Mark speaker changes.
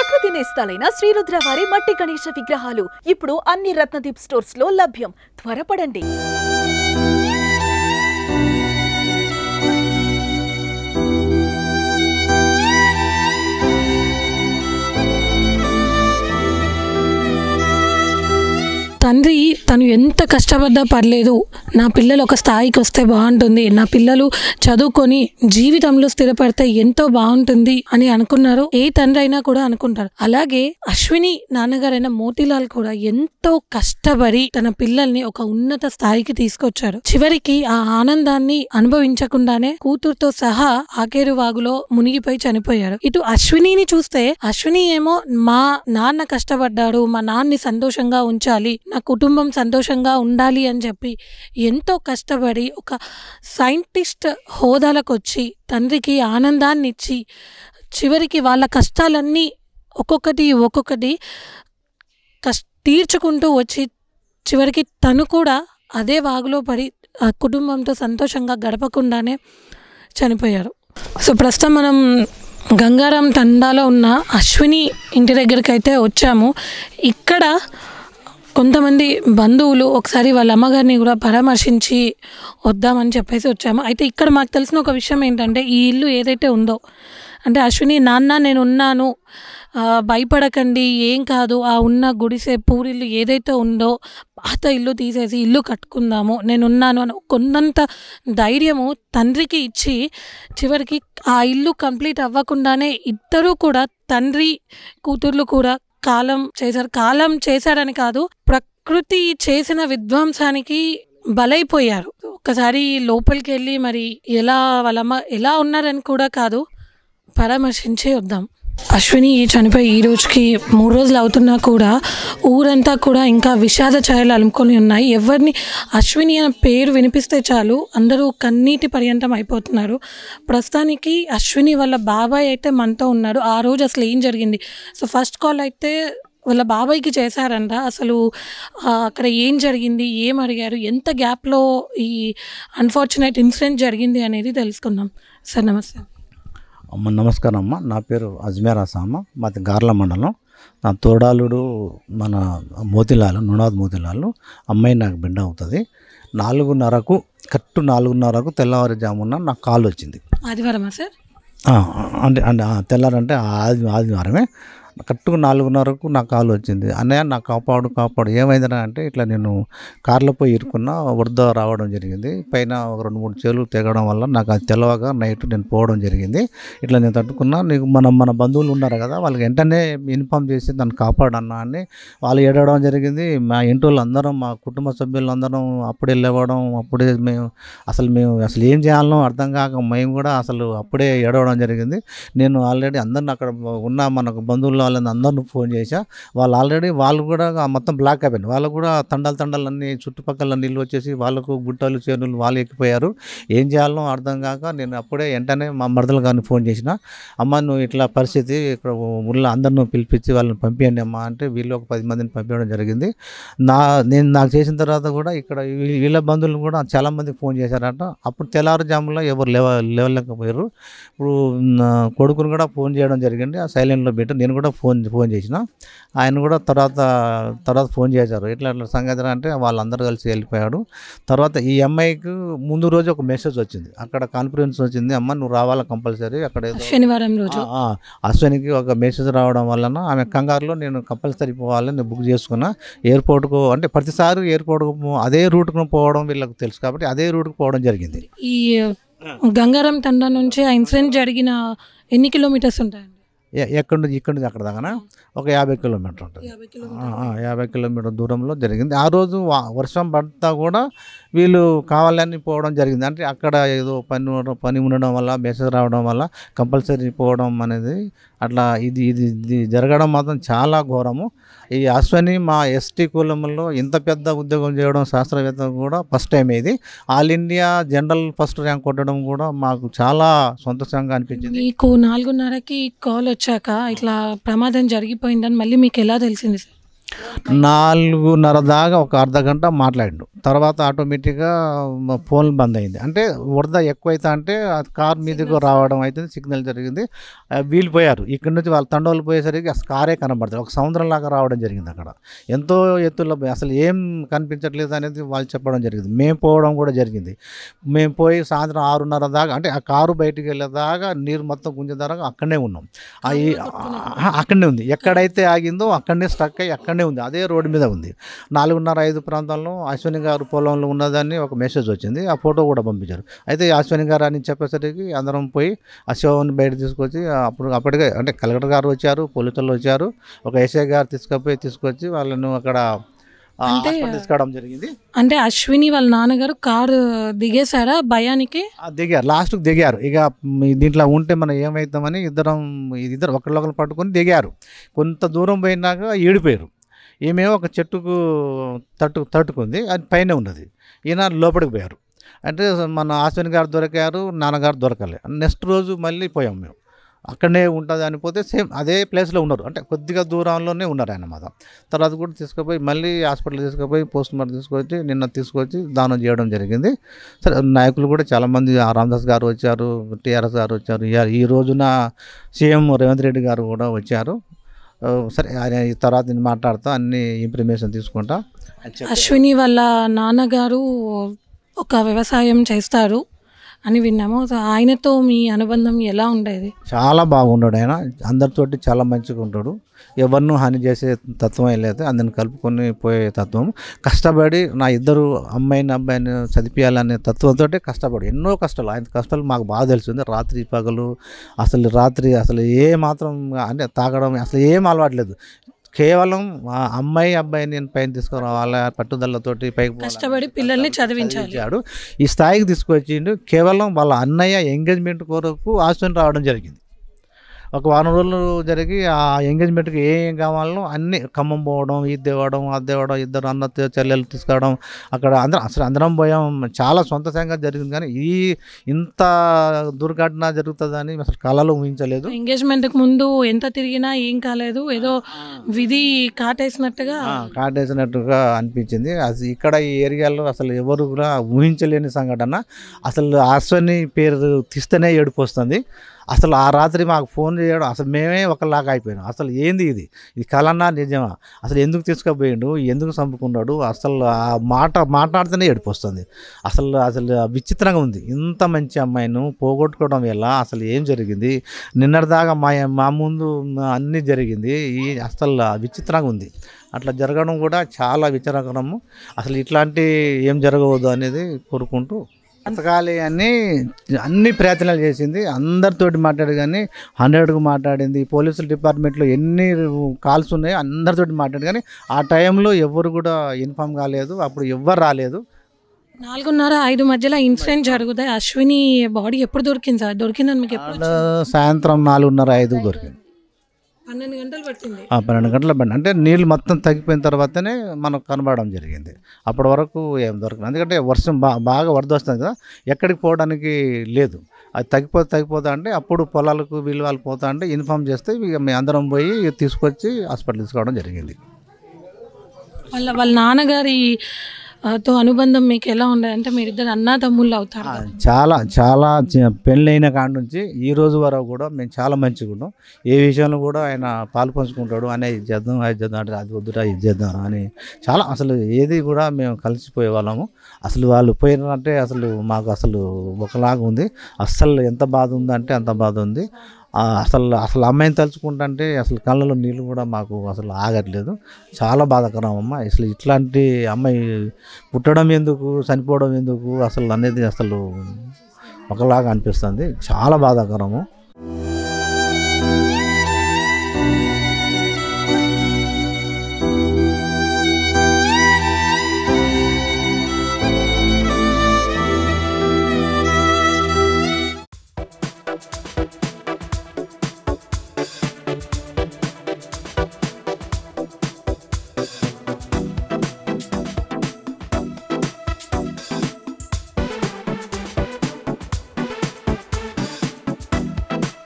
Speaker 1: ప్రకృతి నేస్తాలైన శ్రీరుద్ర వారి మట్టి గణేశ విగ్రహాలు ఇప్పుడు అన్ని రత్నదీప్ స్టోర్స్ లో లభ్యం. త్వరపడండి.
Speaker 2: తండ్రి తను ఎంత కష్టపడ్డా పర్లేదు, నా పిల్లలు ఒక స్థాయికి వస్తే బాగుంటుంది, నా పిల్లలు చదువుకొని జీవితంలో స్థిరపడితే ఎంతో బాగుంటుంది అని అనుకున్నారు. ఏ తండ్రి అయినా కూడా అనుకుంటారు. అలాగే అశ్విని నాన్నగారైన మోతీలాల్ కూడా ఎంతో కష్టపడి తన పిల్లల్ని ఒక ఉన్నత స్థాయికి తీసుకొచ్చారు. చివరికి ఆ ఆనందాన్ని అనుభవించకుండానే కూతురుతో సహా ఆకేరు వాగులో మునిగిపోయి చనిపోయారు. ఇటు అశ్వినిని చూస్తే అశ్విని ఏమో మా నాన్న కష్టపడ్డాడు, మా నాన్నని సంతోషంగా ఉంచాలి, నా కుటుంబం సంతోషంగా ఉండాలి అని చెప్పి ఎంతో కష్టపడి ఒక సైంటిస్ట్ హోదాలకు వచ్చి తండ్రికి ఆనందాన్ని ఇచ్చి చివరికి వాళ్ళ కష్టాలన్నీ ఒక్కొక్కటి తీర్చుకుంటూ వచ్చి చివరికి తను కూడా అదే వాగులో పడి ఆ కుటుంబంతో సంతోషంగా గడపకుండానే చనిపోయారు. సో ప్రస్తుతం మనం గంగారాం తండాలో ఉన్న అశ్విని ఇంటి దగ్గరికి అయితే వచ్చాము. ఇక్కడ కొంతమంది బంధువులు ఒకసారి వాళ్ళ అమ్మగారిని కూడా పరామర్శించి వద్దామని చెప్పేసి వచ్చాము. అయితే ఇక్కడ మాకు తెలిసిన ఒక విషయం ఏంటంటే, ఈ ఇల్లు ఏదైతే ఉందో అంటే అశ్విని నాన్న నేను ఉన్నాను, భయపడకండి, ఏం కాదు, ఆ ఉన్న గుడిసె పూరిల్లు ఏదైతే ఉందో పాత ఇల్లు తీసేసి ఇల్లు కట్టుకుందాము, నేనున్నాను అని కొండంత ధైర్యము తండ్రికి ఇచ్చి చివరికి ఆ ఇల్లు కంప్లీట్ అవ్వకుండానే ఇద్దరూ కూడా తండ్రి కూతుర్లు కూడా కాలం చేశారని కాదు, ప్రకృతి చేసిన విధ్వంసానికి బలైపోయారు. ఒక్కసారి లోపలికి వెళ్ళి మరి వాళ్ళమ్మ ఎలా ఉన్నారని కూడా కాదు, పరామర్శించి వద్దాం. అశ్విని చనిపోయి ఈ రోజుకి 3 రోజులు అవుతున్నా కూడా ఊరంతా కూడా ఇంకా విషాద ఛాయలు అలుముకొని ఉన్నాయి. ఎవరిని అశ్విని అనే పేరు వినిపిస్తే చాలు అందరూ కన్నీటి పర్యంతం అయిపోతున్నారు. ప్రస్తుతానికి అశ్విని వాళ్ళ బాబాయ్ అయితే మనతో ఉన్నాడు. ఆ రోజు అసలు ఏం జరిగింది, సో ఫస్ట్ కాల్ అయితే వాళ్ళ బాబాయ్కి చేశారంట. అసలు అక్కడ ఏం జరిగింది, ఏం అడిగారు, ఎంత గ్యాప్లో ఈ అన్ఫార్చునేట్ ఇన్సిడెంట్ జరిగింది అనేది తెలుసుకుందాం. సార్ నమస్తే.
Speaker 3: అమ్మ నమస్కారం అమ్మ, నా పేరు అజ్మేర్ అమ్మ, మాది గార్ల మండలం. నా తోడాలుడు మన మోతీలాల్, నునాద్ మోతీలాల్, అమ్మాయి నాకు బిడ్డ అవుతుంది. 4:30కు తెల్లవారుజామున నాకు కాల్ వచ్చింది.
Speaker 2: ఆదివారమా సార్?
Speaker 3: అంటే తెల్లారంటే ఆదివారమే. కరెక్ట్గా 4:30కు నాకు కాల్ వచ్చింది. అన్నయ్య నాకు కాపాడు ఏమైందని అంటే, ఇట్లా నేను కార్లో పోయి ఇరుక్కున్నా, వరద రావడం జరిగింది, పైన ఒక 2-3 చేలు తెగడం వల్ల నాకు అది తెలవగా నైట్ నేను పోవడం జరిగింది. ఇట్లా నేను తట్టుకున్నా, నీకు మన బంధువులు ఉన్నారు కదా, వాళ్ళకి వెంటనే ఇన్ఫామ్ చేసి నన్ను కాపాడన్నా అని వాళ్ళు ఏడవడం జరిగింది. మా ఇంటి వాళ్ళు అందరం, మా కుటుంబ సభ్యులందరం అప్పుడే లేవడం, అప్పుడే మేము అసలు ఏం చేయాలనో అర్థం కాక మేము కూడా అసలు అప్పుడే ఏడవడం జరిగింది. నేను ఆల్రెడీ అందరిని అక్కడ ఉన్న మనకు బంధువులు వాళ్ళని అందరిని ఫోన్ చేశా. వాళ్ళు కూడా మొత్తం బ్లాక్ అయిపోయింది. వాళ్ళు కూడా తండాలన్నీ చుట్టుపక్కల నీళ్ళు వచ్చేసి వాళ్ళకు గుట్టలు చేనులు వాళ్ళు ఎక్కిపోయారు. ఏం చేయాలో అర్థం కాక నేను అప్పుడే వెంటనే మా మరదలు గారిని ఫోన్ చేసిన. అమ్మ నువ్వు ఇట్లా పరిస్థితి, ఇక్కడ ఊళ్ళో అందరిని పిలిపించి వాళ్ళని పంపించండి అమ్మ అంటే వీళ్ళు ఒక 10 మందిని పంపించడం జరిగింది. నాకు చేసిన తర్వాత కూడా ఇక్కడ వీళ్ళ బంధువులు కూడా చాలామందికి ఫోన్ చేశారట. అప్పుడు తెల్లారుజాములో ఎవరు లేవలేకపోయారు. ఇప్పుడు కొడుకుని కూడా ఫోన్ చేయడం జరిగింది, ఆ సైలెంట్లో పెట్టి నేను కూడా ఫోన్ చేసిన. ఆయన కూడా తర్వాత ఫోన్ చేశారు, ఇట్లా సంగతి అంటే వాళ్ళందరూ కలిసి వెళ్ళిపోయాడు. తర్వాత ఈ అమ్మాయికి ముందు రోజు ఒక మెసేజ్ వచ్చింది, అక్కడ కాన్ఫరెన్స్ వచ్చింది, అమ్మ నువ్వు రావాలా కంపల్సరీ. అక్కడ
Speaker 2: శనివారం రోజు
Speaker 3: అశ్వినికి ఒక మెసేజ్ రావడం వలన ఆమె కంగారులో నేను కంపల్సరీ పోవాలని నేను బుక్ చేసుకున్నా. ఎయిర్పోర్ట్కు అంటే ప్రతిసారి ఎయిర్పోర్ట్కు అదే రూట్కు పోవడం వీళ్ళకి తెలుసు కాబట్టి అదే రూట్కు పోవడం జరిగింది.
Speaker 2: ఈ గంగారాం తండా నుంచి ఆ ఇన్సిడెంట్ జరిగిన ఎన్ని కిలోమీటర్స్ ఉంటాయండి?
Speaker 3: ఇక్కడ నుంచి అక్కడ దాకా ఒక 50 కిలోమీటర్ ఉంటుంది. 50 కిలోమీటర్ దూరంలో జరిగింది. ఆ రోజు వర్షం పడతా కూడా వీళ్ళు కావాలని పోవడం జరిగింది. అంటే అక్కడ ఏదో పని ఉండడం వల్ల, మెసేజ్ రావడం వల్ల కంపల్సరీ పోవడం అనేది అట్లా ఇది జరగడం మాత్రం చాలా ఘోరము. ఈ అశ్విని మా ఎస్టీ కులంలో ఇంత పెద్ద ఉద్యోగం చేయడం శాస్త్రవేత్త కూడా ఫస్ట్ టైం. ఇది all India general first rank కొట్టడం కూడా మాకు చాలా సంతోషంగా అనిపించింది.
Speaker 2: మీకు 4:30కి కాల్ వచ్చాక ఇట్లా ప్రమాదం జరిగిపోయిందని మళ్ళీ మీకు ఎలా తెలిసింది సార్?
Speaker 3: 4:30 దాకా ఒక అర్ధ గంట మాట్లాడిండు. తర్వాత ఆటోమేటిక్గా ఫోన్ బంద్ అయింది. అంటే వరద ఎక్కువైతే అంటే కార్ మీదకు రావడం అయితే సిగ్నల్ జరిగింది. వీళ్ళు పోయారు ఇక్కడ నుంచి, వాళ్ళ తండోళ్ళు పోయేసరికి అసలు కారే కనబడుతుంది. ఒక సముద్రం లాగా రావడం జరిగింది. అక్కడ ఎంతో ఎత్తులో అసలు ఏం కనిపించట్లేదు అనేది వాళ్ళు చెప్పడం జరిగింది. మేము పోవడం కూడా జరిగింది. మేము పోయి సాయంత్రం 6:30 దాకా, అంటే ఆ కారు బయటికి వెళ్ళేదాకా నీరు మొత్తం గుంజేదాకా అక్కడనే ఉన్నాం. అక్కడనే ఉంది. ఎక్కడైతే ఆగిందో అక్కడనే స్టక్ అయ్యి అక్కడనే ఉంది. అదే రోడ్డు మీద ఉంది. 4:30-5 ప్రాంతాల్లో అశ్విని గారు పొలంలో ఉన్నదాన్ని ఒక మెసేజ్ వచ్చింది. ఆ ఫోటో కూడా పంపించారు. అయితే అశ్విని గారు అని చెప్పేసరికి అందరం పోయి ఆ శవాన్ని బయట తీసుకొచ్చి, అప్పటికే అంటే కలెక్టర్ గారు వచ్చారు, పోలీసులు వచ్చారు, ఒక ఎస్ఐ గారు తీసుకొచ్చి వాళ్ళను అక్కడ తీసుకోవడం జరిగింది.
Speaker 2: అంటే అశ్విని వాళ్ళ నాన్నగారు కారు దిగేశారా భయానికి?
Speaker 3: దిగారు, లాస్ట్కి దిగారు. ఇక దీంట్లో ఉంటే మనం ఏమవుతామని ఇద్దరు ఒకళ్ళొకరు పట్టుకొని దిగారు. కొంత దూరం పోయినాక ఈడిపోయారు. ఈమె ఒక చెట్టుకు తట్టుకుంది, అది పైన ఉన్నది. ఈయన లోపలికి పోయారు. అంటే మన అశ్విని గారు దొరికారు, నాన్నగారు దొరకలే. నెక్స్ట్ రోజు మళ్ళీ పోయాం మేము. అక్కడనే ఉంటుంది అనిపోతే సేమ్ అదే ప్లేస్లో ఉన్నారు. అంటే కొద్దిగా దూరంలోనే ఉన్నారు ఆయన మాత్రం. తర్వాత కూడా తీసుకుపోయి మళ్ళీ హాస్పిటల్ తీసుకుపోయి పోస్ట్ మార్టం తీసుకొచ్చి దానం చేయడం జరిగింది. సరే, నాయకులు కూడా చాలామంది, రామదాస్ గారు వచ్చారు, టీఆర్ఎస్ గారు వచ్చారు, ఈ రోజున సీఎం రేవంత్ రెడ్డి గారు కూడా వచ్చారు. సరే, ఆయన ఈ తర్వాత నేను మాట్లాడుతూ అన్ని ఇన్ఫర్మేషన్ తీసుకుంటా.
Speaker 2: అశ్విని వాళ్ళ నాన్నగారు ఒక వ్యవసాయం చేస్తారు అని విన్నాము. ఆయనతో మీ అనుబంధం ఎలా ఉండేది?
Speaker 3: చాలా బాగున్నాడు ఆయన. అందరితోటి చాలా మంచిగా ఉంటాడు. ఎవరినూ హాని చేసే తత్వం లేదు. అందరిని కలుపుకొని పోయే తత్వం. కష్టపడి నా ఇద్దరు అబ్బాయిని చదివించాలనే తత్వంతో కష్టపడి ఎన్నో కష్టాలు, ఆయన కష్టాలు మాకు బాగా తెలిసింది. రాత్రి పగలు అసలు ఏ మాత్రం అంటే తాగడం అసలు ఏం అలవాట్లేదు. కేవలం అబ్బాయిని నేను పైన తీసుకురావాలి పట్టుదలతోటి పైకి
Speaker 2: కష్టపడి పిల్లల్ని చదివించాడు.
Speaker 3: ఈ స్థాయికి తీసుకొచ్చిండు. కేవలం వాళ్ళ అన్నయ్య ఎంగేజ్మెంట్ కొరకు ఆశ్రమం రావడం జరిగింది. ఒక వారం రోజులు జరిగి ఆ ఎంగేజ్మెంట్కి ఏం కావాలో అన్నీ ఖమ్మం పోవడం, ఇది తేవడం, అది తేవడం, ఇద్దరు అన్న చెల్లెలు తీసుకురావడం, అక్కడ అందరం పోయాం. చాలా సొంతంగా జరిగింది. కానీ ఇంత దుర్ఘటన జరుగుతుందని అసలు కళలో ఊహించలేదు.
Speaker 2: ఎంగేజ్మెంట్కి ముందు ఎంత తిరిగినా ఏం కాలేదు, ఏదో విధి కాటేసినట్టుగా
Speaker 3: అనిపించింది. అది ఇక్కడ ఈ ఏరియాలో అసలు ఎవరు కూడా ఊహించలేని సంఘటన. అసలు అశ్వని పేరు తీస్తేనే ఏడుపు వస్తుంది. అసలు ఆ రాత్రి మాకు ఫోన్ చేయడం, అసలు మేమే ఒకలాగా అయిపోయినాం. అసలు ఏంది ఇది కలన్నా నిజమా? అసలు ఎందుకు తీసుకుపోయిండు, ఎందుకు చంపుకున్నాడు? అసలు ఆ మాట్లాడితేనే ఏడుపు వస్తుంది. అసలు విచిత్రంగా ఉంది. ఇంత మంచి అమ్మాయిను పోగొట్టుకోవడం ఎలా, అసలు ఏం జరిగింది? నిన్నటిదాకా మా ముందు అన్నీ జరిగింది. అసలు విచిత్రంగా ఉంది. అట్లా జరగడం కూడా చాలా విచారకరము. అసలు ఇట్లాంటి ఏం జరగవద్దు అనేది కోరుకుంటూ బతకాలి అని అన్ని ప్రయత్నాలు చేసింది. అందరితోటి మాట్లాడి, కానీ 100కు మాట్లాడింది. పోలీసుల డిపార్ట్మెంట్లో ఎన్ని కాల్స్ ఉన్నాయో అందరితోటి మాట్లాడి, కానీ ఆ టైంలో ఎవరు కూడా ఇన్ఫామ్ కాలేదు. అప్పుడు ఎవ్వరు రాలేదు.
Speaker 2: 4:30-5 మధ్యలో ఇన్సిడెంట్ జరుగుతాయి. అశ్విని బాడీ ఎప్పుడు దొరికింది సార్? దొరికిందని మీకు ఎప్పుడు?
Speaker 3: సాయంత్రం 4:30-5 దొరికింది.
Speaker 2: 12 గంటలు పట్టింది.
Speaker 3: 12 గంటల బండి. అంటే నీళ్ళు మొత్తం తగ్గిపోయిన తర్వాతనే మనకు కనబడడం జరిగింది. అప్పటి వరకు ఏం దొరకదు. ఎందుకంటే వర్షం బాగా వరద వస్తుంది కదా, ఎక్కడికి పోవడానికి లేదు. అది తగ్గిపోతా అంటే అప్పుడు పొలాలకు వాళ్ళు పోతా అంటే ఇన్ఫామ్ చేస్తే ఇక మేము అందరం పోయి తీసుకొచ్చి హాస్పిటల్ తీసుకోవడం జరిగింది.
Speaker 2: వాళ్ళ నాన్నగారి తో అనుబంధం మీకు ఎలా ఉండదు? అంటే మీరిద్దరు అన్నదమ్ముళ్ళు అవుతారు.
Speaker 3: చాలా పెళ్ళైన కాడ నుంచి ఈ రోజు వరకు కూడా మేము చాలా మంచిగా ఉన్నాం. ఏ విషయంలో కూడా ఆయన పాలు పంచుకుంటాడు. అని ఇది చేద్దాం, అది చేద్దాం అంటే అది వద్దురా, ఇది చేద్దాం అని చాలా అసలు ఏది కూడా మేము కలిసిపోయే వాళ్ళము. అసలు వాళ్ళు పోయినంటే అసలు మాకు అసలు ఒకలాగా ఉంది. అస్సలు ఎంత బాధ ఉందంటే అంత బాధ ఉంది. అసలు అమ్మాయిని తలుచుకుంటుంటే అసలు కళ్ళలో నీళ్ళు కూడా మాకు అసలు ఆగట్లేదు. చాలా బాధాకరం అమ్మ. అసలు ఇట్లాంటి అమ్మాయి పుట్టడం ఎందుకు, చనిపోవడం ఎందుకు అసలు అనేది అసలు ఒకలాగా అనిపిస్తుంది. చాలా బాధాకరము.